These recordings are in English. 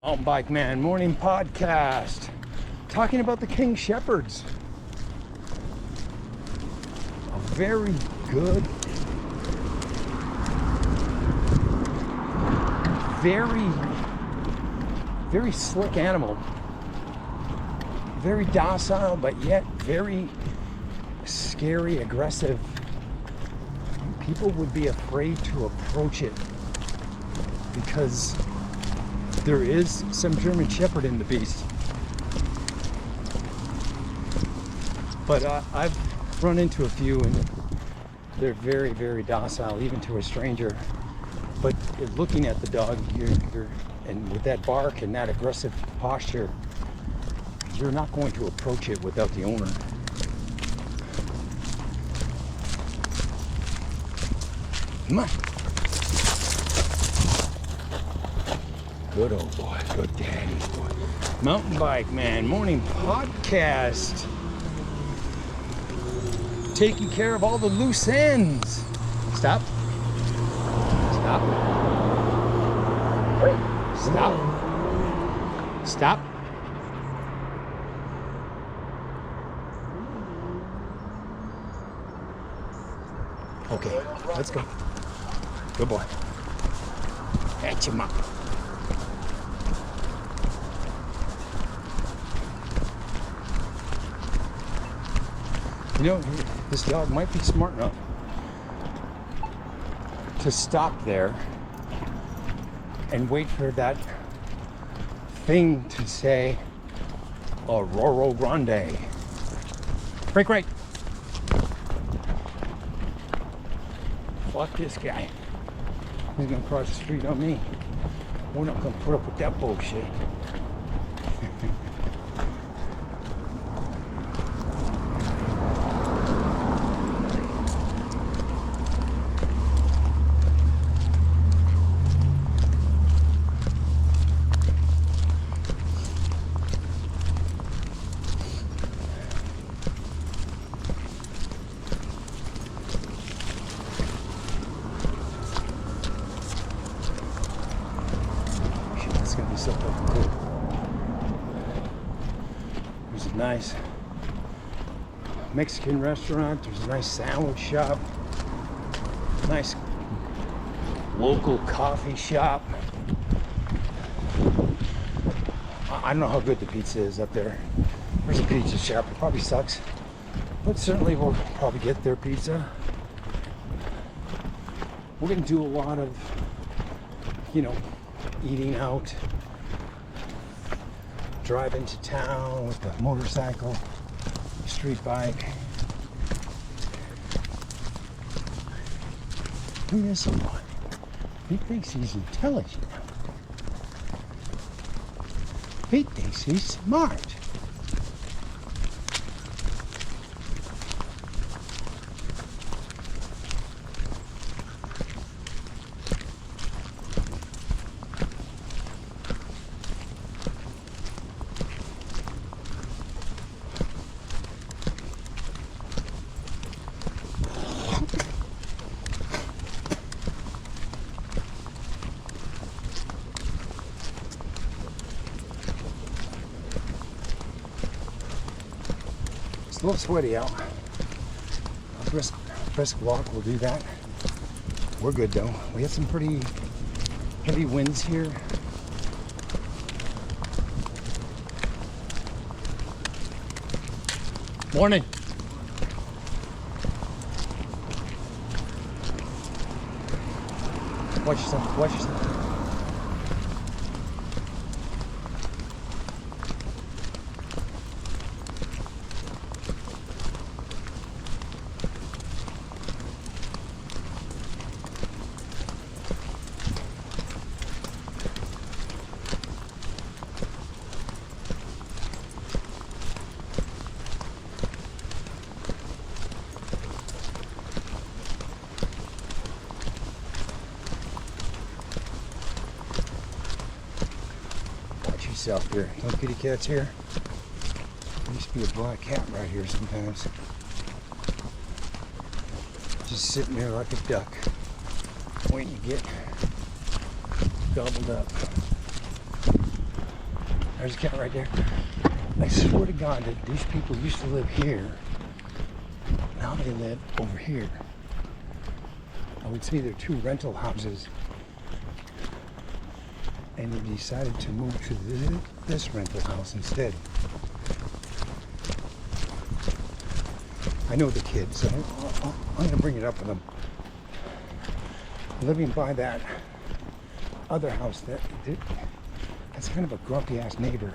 Mountain Bike Man Morning Podcast, talking about the King Shepherds. A very good, very slick animal. Very docile, but yet very scary, aggressive. People would be afraid to approach it because there is some German Shepherd in the beast. But I've run into a few and they're very, very docile, even to a stranger. But looking at the dog, and with that bark and that aggressive posture, you're not going to approach it without the owner. Come on. Good old boy, good daddy's boy. Mountain Bike Man Morning Podcast. Taking care of all the loose ends. Stop. Stop. Stop. Stop. Okay, let's go. Good boy. That's your mom. You know, this dog might be smart enough to stop there and wait for that thing to say Aurora Grande. Break right. Fuck this guy. He's gonna cross the street on me. We're not gonna put up with that bullshit. So cool. There's a nice Mexican restaurant. There's a nice sandwich shop. Nice local coffee shop. I don't know how good the pizza is up there. There's a pizza shop. It probably sucks, but certainly we'll probably get their pizza. We're gonna do a lot of, eating out. Drive into town with the motorcycle, street bike. Look at this one. He thinks he's intelligent. He thinks he's smart. It's a little sweaty out. A brisk walk will do that. We're good though. We had some pretty heavy winds here. Morning. Watch yourself. Watch yourself. Yourself here. No kitty cats here. There used to be a black cat right here sometimes. Just sitting there like a duck, waiting to get gobbled up. There's a cat right there. I swear to God that these people used to live here. Now they live over here. I would say they're two rental houses. And they decided to move to this rental house instead. I know the kids. So I'm going to bring it up with them. Living by that other house, that's kind of a grumpy ass neighbor.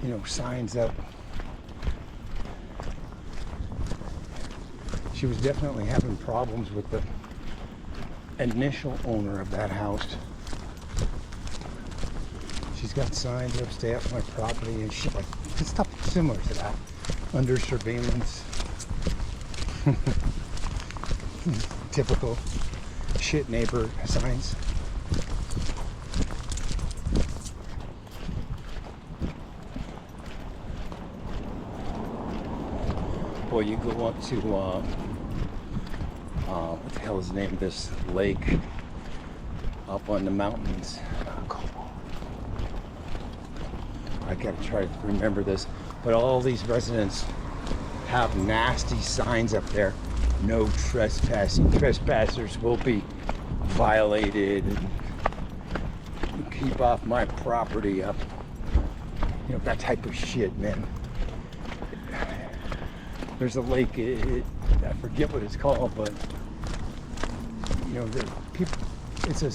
You know, signs up. She was definitely having problems with the initial owner of that house. She's got signs up, stay off my property and shit like stuff similar to that. Under surveillance. Typical shit neighbor signs. Boy, you go up to what the hell is the name of this lake up on the mountains? I gotta try to remember this, but all these residents have nasty signs up there. No trespassing. Trespassers will be violated. And keep off my property up. You know, that type of shit, man. There's a lake, I forget what it's called, but you know, the people, it's a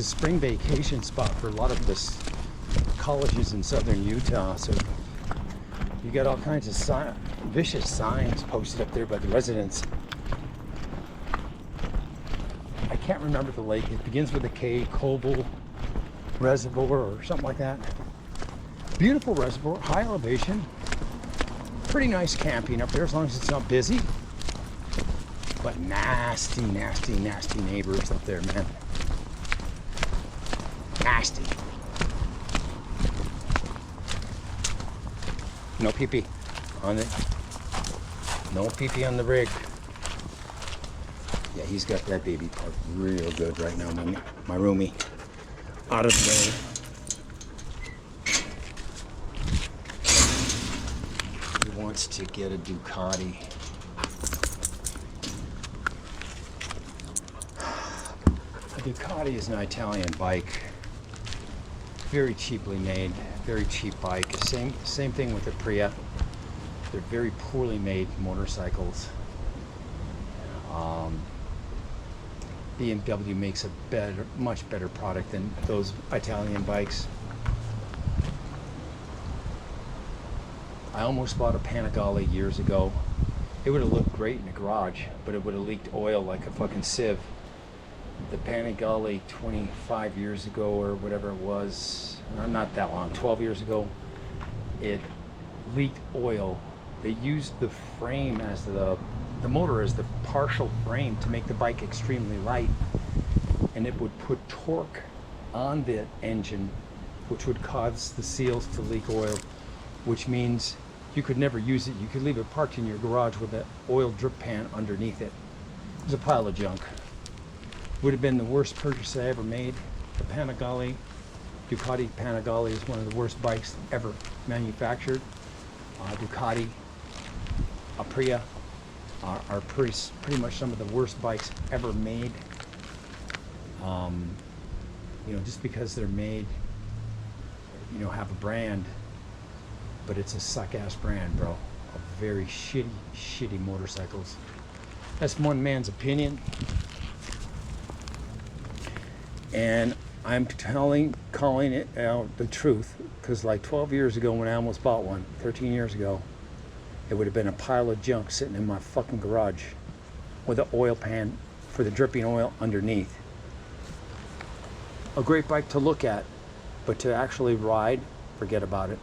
spring vacation spot for a lot of this colleges in southern Utah. So you got all kinds of vicious signs posted up there by the residents. I can't remember the lake. It begins with a K, Coble Reservoir or something like that. Beautiful reservoir, high elevation. Pretty nice camping up there as long as it's not busy. But nasty, nasty, nasty neighbors up there, man. Nasty. No pee-pee on it. No pee-pee on the rig. Yeah, he's got that baby parked real good right now, my roomie. Out of the way. He wants to get a Ducati. A Ducati is an Italian bike. Very cheaply made, very cheap bike. Same thing with the Priya. They're very poorly made motorcycles. BMW makes a much better product than those Italian bikes. I almost bought a Panigale years ago. It would have looked great in the garage, but it would have leaked oil like a fucking sieve. The Panigale 25 years ago or whatever it was, or not that long, 12 years ago, it leaked oil. They used the frame as the motor as the partial frame to make the bike extremely light, and it would put torque on the engine, which would cause the seals to leak oil, which means you could never use it. You could leave it parked in your garage with an oil drip pan underneath it. It was a pile of junk. Would have been the worst purchase I ever made. The Panigale, Ducati Panigale is one of the worst bikes ever manufactured. Ducati, Aprilia are pretty much some of the worst bikes ever made. You know, just because they're made, you know, have a brand, but it's a suck-ass brand, bro. Of very shitty motorcycles. That's one man's opinion. And I'm calling it out the truth, because like 12 years ago when I almost bought one, 13 years ago, it would have been a pile of junk sitting in my fucking garage with an oil pan for the dripping oil underneath. A great bike to look at, but to actually ride, forget about it.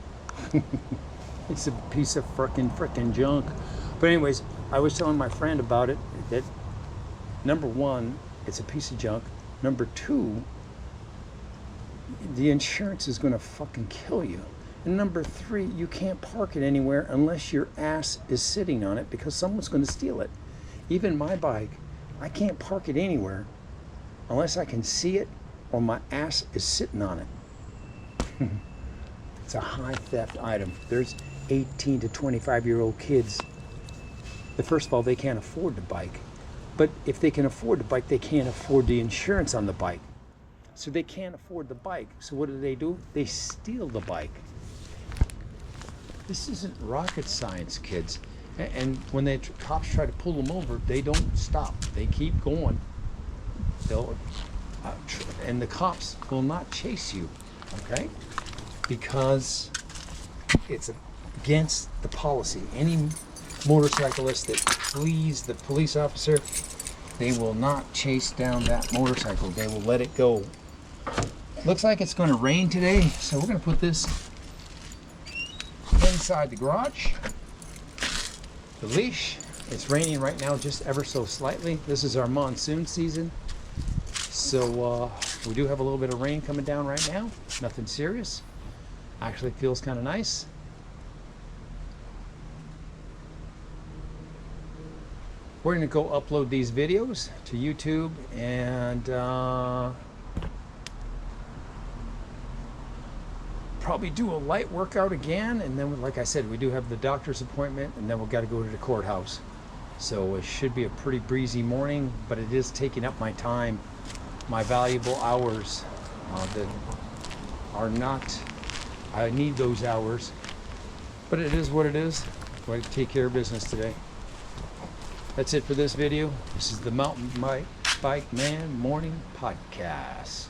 It's a piece of frickin' junk. But anyways, I was telling my friend about it, that number one, it's a piece of junk. Number two, the insurance is gonna fucking kill you. And number three, you can't park it anywhere unless your ass is sitting on it, because someone's gonna steal it. Even my bike, I can't park it anywhere unless I can see it or my ass is sitting on it. It's a high theft item. There's 18 to 25-year-old kids. First of all, they can't afford the bike. But if they can afford the bike, they can't afford the insurance on the bike. So they can't afford the bike. So what do? They steal the bike. This isn't rocket science, kids. And when the cops try to pull them over, they don't stop. They keep going. And the cops will not chase you, okay? Because it's against the policy. Any motorcyclist that flees the police officer, they will not chase down that motorcycle. They will let it go. Looks like it's going to rain today, so we're going to put this inside the garage. The leash, it's raining right now just ever so slightly. This is our monsoon season. So we do have a little bit of rain coming down right now. Nothing serious. Actually feels kind of nice. We're going to go upload these videos to YouTube and probably do a light workout again. And then, like I said, we do have the doctor's appointment, and then we've got to go to the courthouse. So it should be a pretty breezy morning, but it is taking up my time, my valuable hours that are not, I need those hours, but it is what it is. Going to take care of business today. That's it for this video. This is the Mountain Bike Man Morning Podcast.